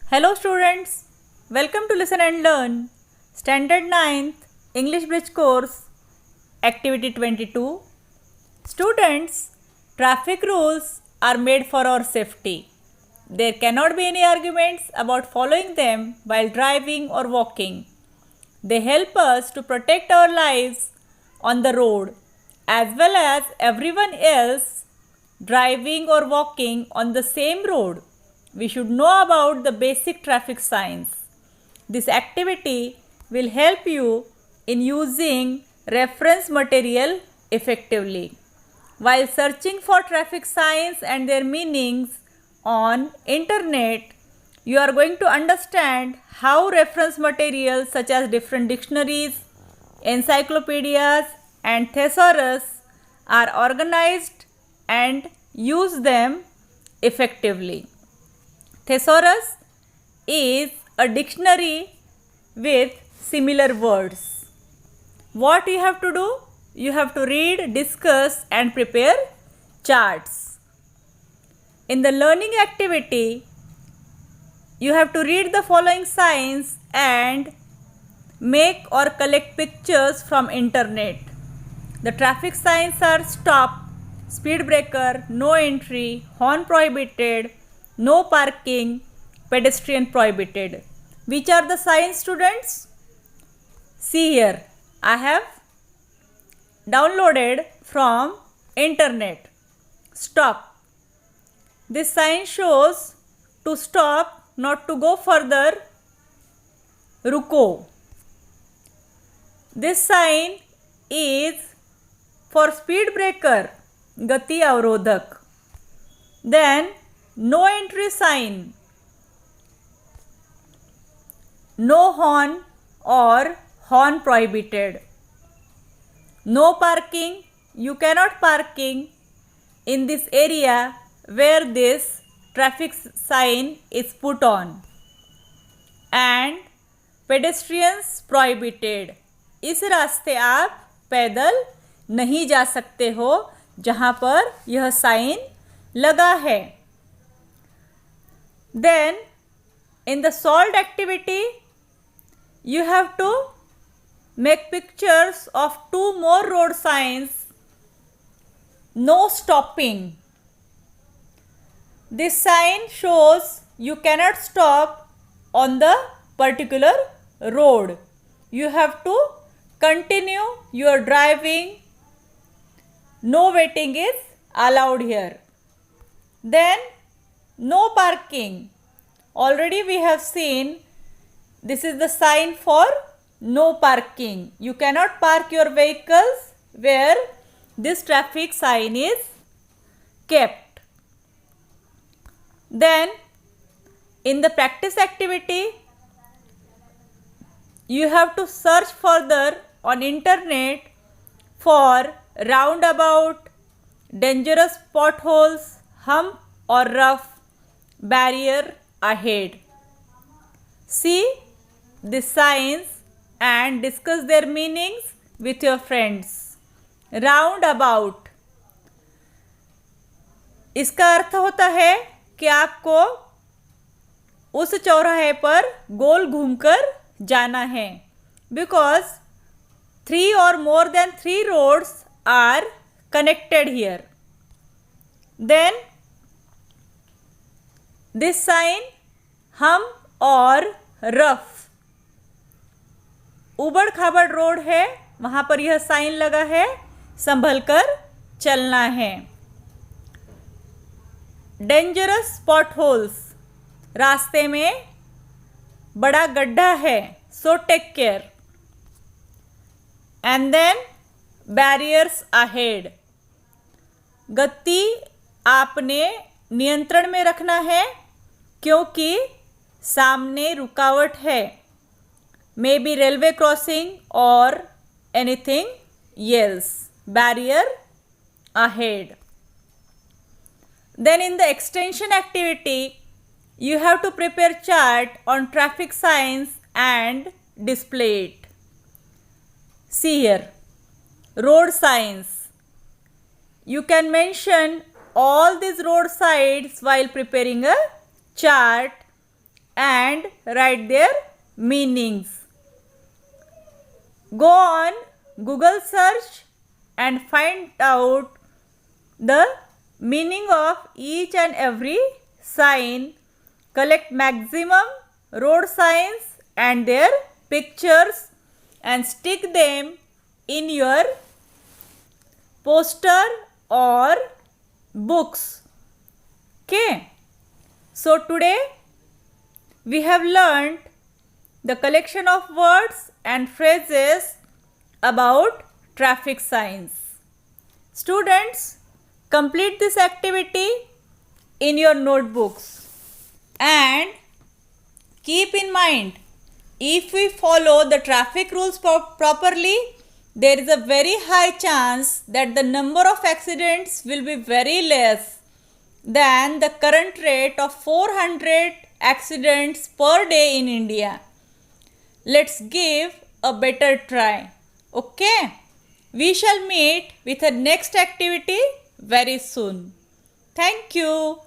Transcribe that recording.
Hello students, welcome to Listen and Learn, Standard 9th English Bridge Course, Activity 22. Students, traffic rules are made for our safety. There cannot be any arguments about following them while driving or walking. They help us to protect our lives on the road as well as everyone else driving or walking on the same road. We should know about the basic traffic signs. This activity will help you in using reference material effectively. While searching for traffic signs and their meanings on internet, you are going to understand how reference materials such as different dictionaries, encyclopedias and thesaurus are organized and use them effectively. Thesaurus is a dictionary with similar words. What you have to do? You have to read, discuss and prepare charts. In the learning activity, you have to read the following signs and make or collect pictures from internet. The traffic signs are stop, speed breaker, no entry, horn prohibited, no parking, pedestrian prohibited. Which are the signs, students? See here, I have downloaded from internet. Stop. This sign shows to stop, not to go further. Ruko. This sign is for speed breaker. Gati avrodhak. Then no entry sign, no horn or horn prohibited. No parking, you cannot parking in this area where this traffic sign is put on. And pedestrians prohibited, इस रास्ते आप पैदल नहीं जा सकते हो जहाँ पर यह साइन लगा है. Then in the solved activity, you have to make pictures of two more road signs. No stopping. This sign shows you cannot stop on the particular road. You have to continue your driving. No waiting is allowed here. Then no parking. Already we have seen this is the sign for no parking. You cannot park your vehicles where this traffic sign is kept. Then in the practice activity, you have to search further on internet for roundabout, dangerous potholes, hump or rough barrier ahead. See the signs and discuss their meanings with your friends. Roundabout, इसका अर्थ होता है कि आपको उस चौराहे पर गोल घूमकर जाना है. Because 3 or more than 3 roads are connected here. Then this sign hump और रफ, उबड़ खाबड़ रोड है, वहाँ पर यह साइन लगा है, संभल कर चलना है. डेंजरस पॉटहोल्स, रास्ते में बड़ा गड्ढा है, so take care. And then barriers ahead, गति आपने नियंत्रण में रखना है क्योंकि सामने रुकावट है. मे बी रेलवे क्रॉसिंग और anything else. Barrier ahead. Then in the extension activity, you have to prepare chart on traffic signs and display it. See here, road signs. You can mention all these road signs while preparing a chart and write their meanings. Go on Google search and find out the meaning of each and every sign. Collect maximum road signs and their pictures and stick them in your poster or books. Okay. So today we have learned the collection of words and phrases about traffic signs. Students, complete this activity in your notebooks and keep in mind, if we follow the traffic rules properly, there is a very high chance that the number of accidents will be very less than the current rate of 400 accidents per day in India. Let's give a better try. Okay? We shall meet with a next activity very soon. Thank you.